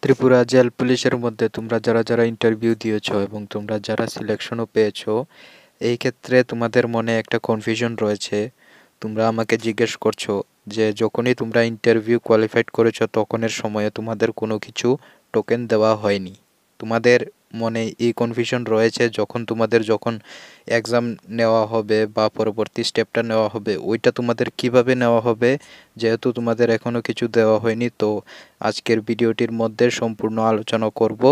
Tripura jail পুলিশের মধ্যে তোমরা যারা যারা ইন্টারভিউ দিয়েছো এবং তোমরা যারা সিলেকশনও পেয়েছো, এই ক্ষেত্রে তোমাদের মনে একটা কনফিউশন রয়েছে। তোমরা আমাকে জিজ্ঞেস করছো যে যখনই তোমরা ইন্টারভিউ কোয়ালিফাইড করেছো তখনের সময়ে তোমাদের কোনো কিছু টোকেন দেওয়া হয়নি। তোমাদের মনে এই কনফিউশন রয়েছে যখন এক্সাম নেওয়া হবে বা পরবর্তী স্টেপটা নেওয়া হবে ওইটা তোমাদের কিভাবে নেওয়া হবে, যেহেতু তোমাদের এখনও কিছু দেওয়া হয়নি। তো আজকের ভিডিওটির মধ্যে সম্পূর্ণ আলোচনা করব।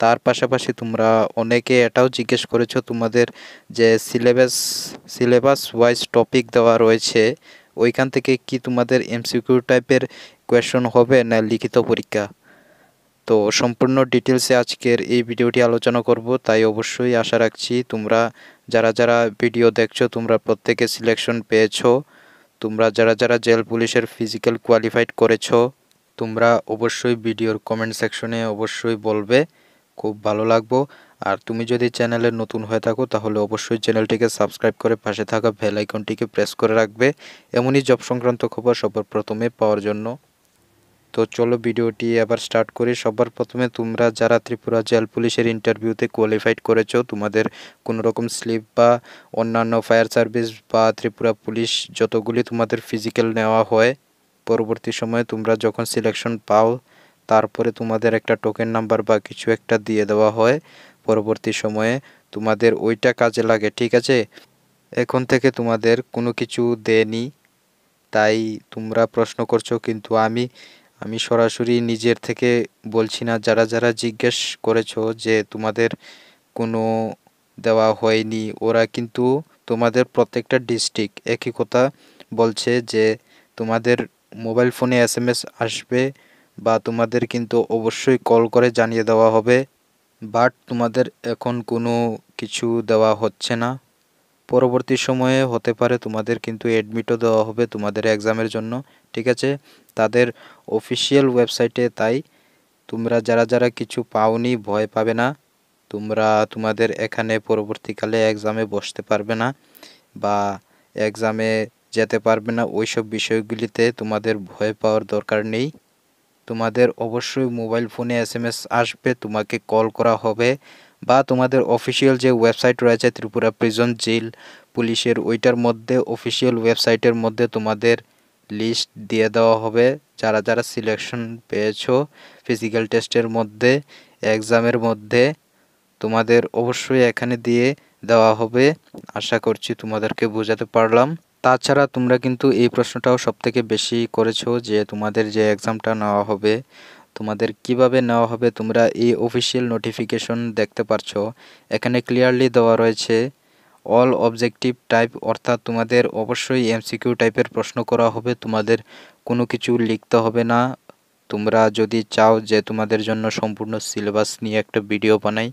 তার পাশাপাশি তোমরা অনেকে এটাও জিজ্ঞেস করেছো তোমাদের যে সিলেবাস ওয়াইজ টপিক দেওয়া রয়েছে ওইখান থেকে কি তোমাদের এমসিকিউ টাইপের কোয়েশন হবে না লিখিত পরীক্ষা। তো সম্পূর্ণ ডিটেলসে আজকের এই ভিডিওটি আলোচনা করব, তাই অবশ্যই আশা রাখছি তোমরা যারা যারা ভিডিও দেখছো তোমরা প্রত্যেকে সিলেকশন পেয়েছো। তোমরা যারা যারা জেল পুলিশের ফিজিক্যাল কোয়ালিফাইড করেছো তোমরা অবশ্যই ভিডিওর কমেন্ট সেকশনে অবশ্যই বলবে, খুব ভালো লাগবো। আর তুমি যদি চ্যানেলে নতুন হয়ে থাকো তাহলে অবশ্যই চ্যানেলটিকে সাবস্ক্রাইব করে পাশে থাকা বেল আইকনটিকে প্রেস করে রাখবে এমনই জব সংক্রান্ত খবর সবার প্রথমে পাওয়ার জন্য। তো চলো ভিডিওটি আবার স্টার্ট করি। সবার প্রথমে তোমরা যারা ত্রিপুরা জেল পুলিশের ইন্টারভিউতে কোয়ালিফাইড করেছো তোমাদের কোনো রকম স্লিপ বা অন্যান্য ফায়ার সার্ভিস বা ত্রিপুরা পুলিশ যতগুলি তোমাদের ফিজিক্যাল নেওয়া হয়, পরবর্তী সময়ে তোমরা যখন সিলেকশন পাও তারপরে তোমাদের একটা টোকেন নাম্বার বা কিছু একটা দিয়ে দেওয়া হয়। পরবর্তী সময়ে তোমাদের ওইটা কাজে লাগে, ঠিক আছে। এখন থেকে তোমাদের কোনো কিছু দেয়নি, তাই তোমরা প্রশ্ন করছো, কিন্তু আমি সরাসরি নিজের থেকে বলছি না। যারা যারা জিজ্ঞেস করেছো যে তোমাদের কোনো দেওয়া হয়নি ওরা কিন্তু তোমাদের প্রত্যেকটা ডিস্ট্রিক্ট একই কথা বলছে যে তোমাদের মোবাইল ফোনে এসএমএস আসবে বা তোমাদের কিন্তু অবশ্যই কল করে জানিয়ে দেওয়া হবে। বাট তোমাদের এখন কোনো কিছু দেওয়া হচ্ছে না। পরবর্তী সময়ে হতে পারে তোমাদের কিন্তু অ্যাডমিটও দেওয়া হবে তোমাদের এক্সামের জন্য, ঠিক আছে, তাদের অফিসিয়াল ওয়েবসাইটে। তাই তোমরা যারা যারা কিছু পাওনি ভয় পাবে না। তোমরা তোমাদের এখানে পরবর্তীকালে এক্সামে বসতে পারবে না বা এক্সামে যেতে পারবে না, ওইসব বিষয়গুলিতে তোমাদের ভয় পাওয়ার দরকার নেই। তোমাদের অবশ্যই মোবাইল ফোনে এসএমএস আসবে, তোমাকে কল করা হবে বা তোমাদের অফিসিয়াল যে ওয়েবসাইট রয়েছে ত্রিপুরা প্রিজন জেল পুলিশের ওইটার মধ্যে অফিসিয়াল ওয়েবসাইটের মধ্যে তোমাদের লিস্ট দিয়ে দেওয়া হবে যারা যারা সিলেকশন পেয়েছো ফিজিক্যাল টেস্টের মধ্যে এক্সামের মধ্যে। তোমাদের অবশ্যই এখানে দিয়ে দেওয়া হবে। আশা করছি তোমাদেরকে বোঝাতে পারলাম। তাছাড়া তোমরা কিন্তু এই প্রশ্নটাও সবথেকে বেশি করেছো যে তোমাদের যে এক্সামটা নেওয়া হবে তোমাদের কিভাবে নেওয়া হবে। তোমরা এই অফিসিয়াল নোটিফিকেশন দেখতে পারছো, এখানে ক্লিয়ারলি দেওয়া রয়েছে অল অবজেক্টিভ টাইপ, অর্থাৎ তোমাদের অবশ্যই এমসিকিউ টাইপের প্রশ্ন করা হবে, তোমাদের কোনো কিছু লিখতে হবে না। তোমরা যদি চাও যে তোমাদের জন্য সম্পূর্ণ সিলেবাস নিয়ে একটা ভিডিও বানাই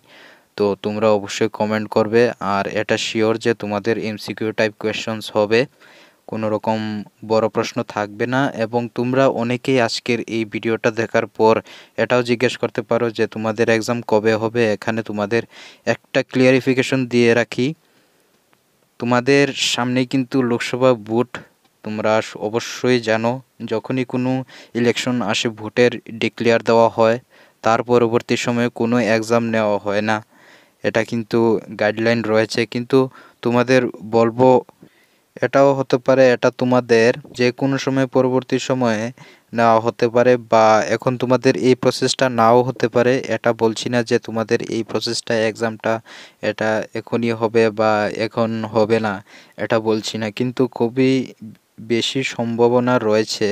তো তোমরা অবশ্যই কমেন্ট করবে। আর এটা শিওর যে তোমাদের এমসিকিউ টাইপ কোয়েশ্চনস হবে, কোনো রকম বড় প্রশ্ন থাকবে না। এবং তোমরা অনেকেই আজকের এই ভিডিওটা দেখার পর এটাও জিজ্ঞেস করতে পারো যে তোমাদের এক্সাম কবে হবে। এখানে তোমাদের একটা ক্লিয়ারিফিকেশন দিয়ে রাখি, তোমাদের সামনে কিন্তু লোকসভা ভোট। তোমরা অবশ্যই জানো যখনই কোনো ইলেকশন আসে ভোটের ডিক্লেয়ার দেওয়া হয়, তার পরবর্তী সময়ে কোনো এক্সাম নেওয়া হয় না। এটা কিন্তু গাইডলাইন রয়েছে, কিন্তু তোমাদের বলবো এটাও হতে পারে এটা তোমাদের যে কোনো সময় পরবর্তী সময়ে নেওয়া হতে পারে বা এখন তোমাদের এই প্রসেসটা নাও হতে পারে। এটা বলছি না যে তোমাদের এই প্রসেসটা এক্সামটা এটা এখনই হবে বা এখন হবে না, এটা বলছি না, কিন্তু খুবই বেশি সম্ভাবনা রয়েছে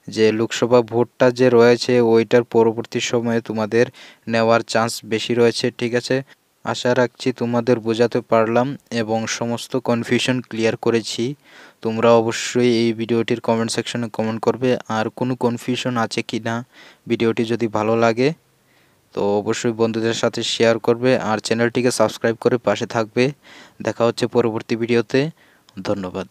যে লোকসভা ভোটটা যে রয়েছে ওইটার পরবর্তী সময়ে তোমাদের নেওয়ার চান্স বেশি রয়েছে, ঠিক আছে। আশা রাখছি তোমাদের বোঝাতে পারলাম এবং সমস্ত কনফিউশন ক্লিয়ার করেছি। তোমরা অবশ্যই এই ভিডিওটির কমেন্ট সেকশনে কমেন্ট করবে আর কোনো কনফিউশন আছে কি না। ভিডিওটি যদি ভালো লাগে তো অবশ্যই বন্ধুদের সাথে শেয়ার করবে আর চ্যানেলটিকে সাবস্ক্রাইব করে পাশে থাকবে। দেখা হচ্ছে পরবর্তী ভিডিওতে। ধন্যবাদ।